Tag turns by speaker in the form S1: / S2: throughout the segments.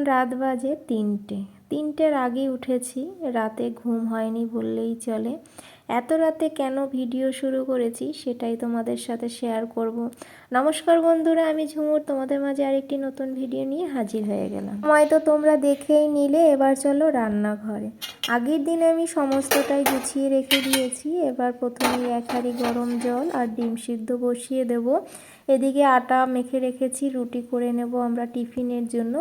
S1: রাত বাজে 3টের আগে উঠেছি। রাতে ঘুম হয়নি বললেই চলে। এত রাতে কেন ভিডিও শুরু করেছি সেটাই তোমাদের সাথে শেয়ার করব। নমস্কার বন্ধুরা, আমি ঝুমুর তোমাদের মাঝে আরেকটি নতুন ভিডিও নিয়ে হাজির হয়ে গেলাম। সময় তো তোমরা দেখেই নিলে, এবার চলো রান্নাঘরে। আগের দিন আমি সমস্তটাই গুছিয়ে রেখে দিয়েছি। এবার প্রথমেই 1 হাঁড়ি গরম জল আর ডিম সিদ্ধ বসিয়ে দেব। এদিকে আটা মেখে রেখেছি, রুটি করে নেব আমরা টিফিনের জন্য।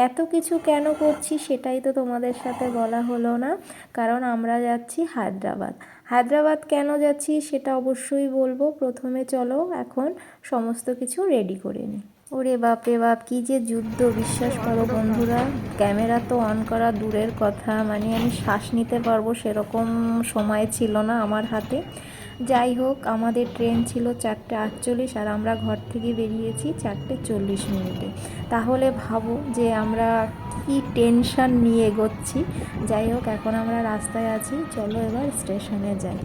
S1: এত কিছু কেন করছি সেটাই তো তোমাদের সাথে বলা হলো না, কারণ আমরা যাচ্ছি হায়দ্রাবাদ কেন যাচ্ছি সেটা অবশ্যই বলবো। প্রথমে চলো এখন সমস্ত কিছু রেডি করে নিই। ওরে বাপরে বাপ, কী যে যুদ্ধ! বিশ্বাস করো বন্ধুরা, ক্যামেরা তো অন করা দূরের কথা, মানে আমি শ্বাস নিতে পারবো সেরকম সময় ছিল না আমার হাতে। যাই হোক, আমাদের ট্রেন ছিল 4:48 আর আমরা ঘর থেকে বেরিয়েছি 4:40। তাহলে ভাবো যে আমরা কি টেনশন নিয়ে এগোচ্ছি। যাই হোক, এখন আমরা রাস্তায় আছি, চলো এবার স্টেশনে যাই।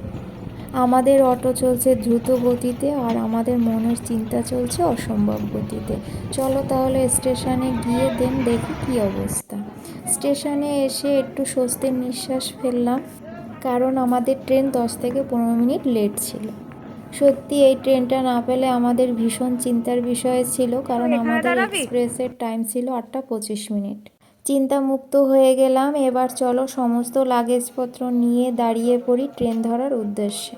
S1: আমাদের অটো চলছে দ্রুত গতিতে আর আমাদের মনের চিন্তা চলছে অসম্ভব গতিতে। চলো তাহলে স্টেশনে গিয়ে দেখি কী অবস্থা। স্টেশনে এসে একটু স্বস্তির নিঃশ্বাস ফেললাম, কারণ আমাদের ট্রেন 10 থেকে 15 মিনিট লেট ছিল। সত্যি এই ট্রেনটা না পেলে আমাদের ভীষণ চিন্তার বিষয় ছিল, কারণ আমাদের এক্সপ্রেসের টাইম ছিল 8:25। চিন্তামুক্ত হয়ে গেলাম। এবার চলো সমস্ত লাগেজপত্র নিয়ে দাঁড়িয়ে পড়ি ট্রেন ধরার উদ্দেশ্যে।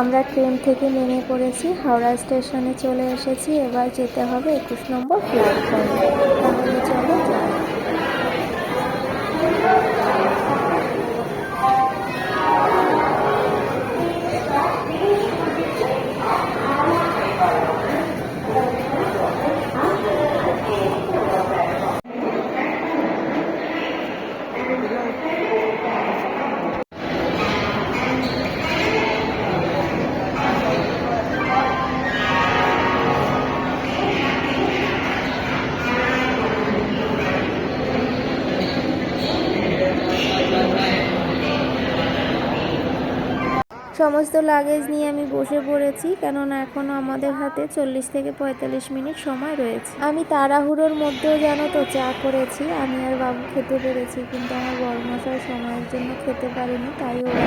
S1: আমরা ট্রেন থেকে নেমে পড়েছি, হাওড়া স্টেশনে চলে এসেছি। এবার যেতে হবে 21 নম্বর প্ল্যাটফর্মে। তাহলে চলো যাই। সমস্ত লাগেজ নিয়ে আমি বসে পড়েছি, কেননা এখনও আমাদের হাতে 40 থেকে 45 মিনিট সময় রয়েছে। আমি তাড়াহুড়োর মধ্যেও জানো তো চা করেছি। আমি আর বাবু খেতে পেরেছি, কিন্তু আমার বড়মশাই সময়ের জন্য খেতে পারেনি, তাই ওরা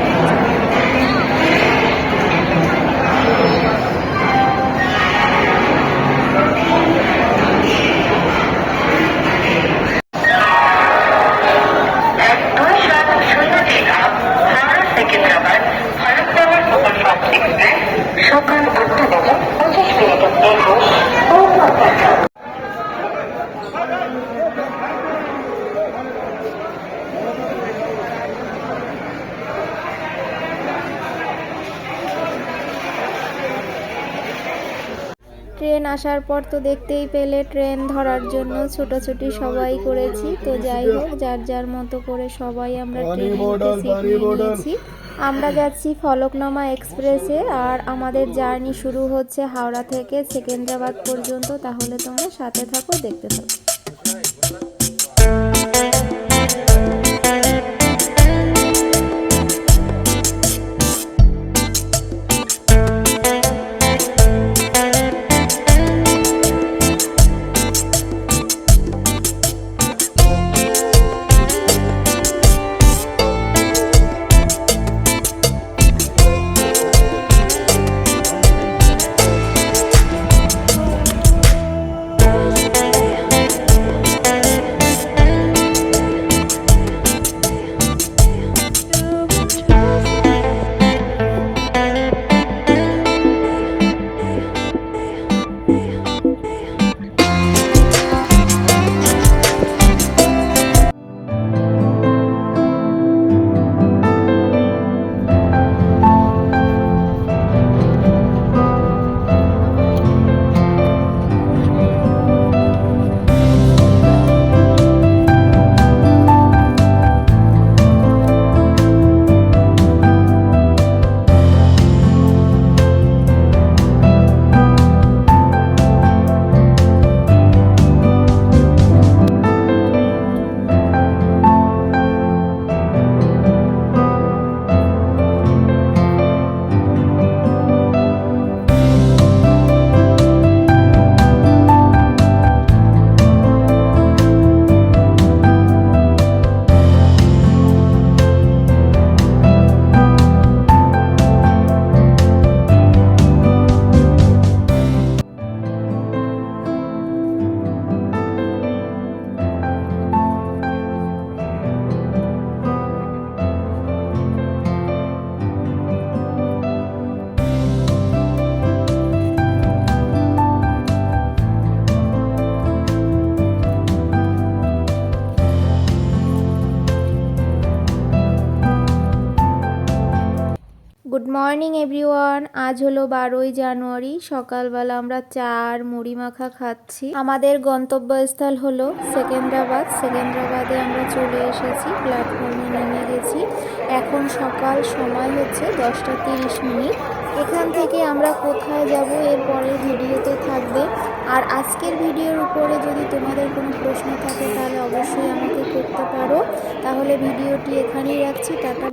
S1: ট্রেন আসার পর তো দেখতেই পেলে ট্রেন ধরার জন্য ছোটাছুটি সবাই করেছি। তো যাই হোক, যার যার মতো করে সবাই আমরা ট্রেনে সিট নিয়েছি। আমরা যাচ্ছি ফলকনামা এক্সপ্রেসে, আর আমাদের জার্নি শুরু হচ্ছে হাওড়া থেকে সেকেন্দ্রাবাদ পর্যন্ত। তাহলে তোমরা সাথে থাকো, দেখতে থাকো। মর্নিং এভরিওয়ান, আজ হলো 12ই জানুয়ারি। সকালবেলা আমরা চা আর মুড়ি মাখা খাচ্ছি। আমাদের গন্তব্যস্থল হলো সেকেন্দ্রাবাদে আমরা চলে এসেছি, প্ল্যাটফর্মে নেমে গেছি। এখন সকাল, সময় হচ্ছে 10:30। এখান থেকে আমরা কোথায় যাব এর পরের ভিডিওতে থাকবে। আর আজকের ভিডিওর উপরে যদি তোমাদের কোনো প্রশ্ন থাকে তাহলে অবশ্যই আমাকে করতে পারো। তাহলে ভিডিওটি এখানেই রাখছি। টাটা।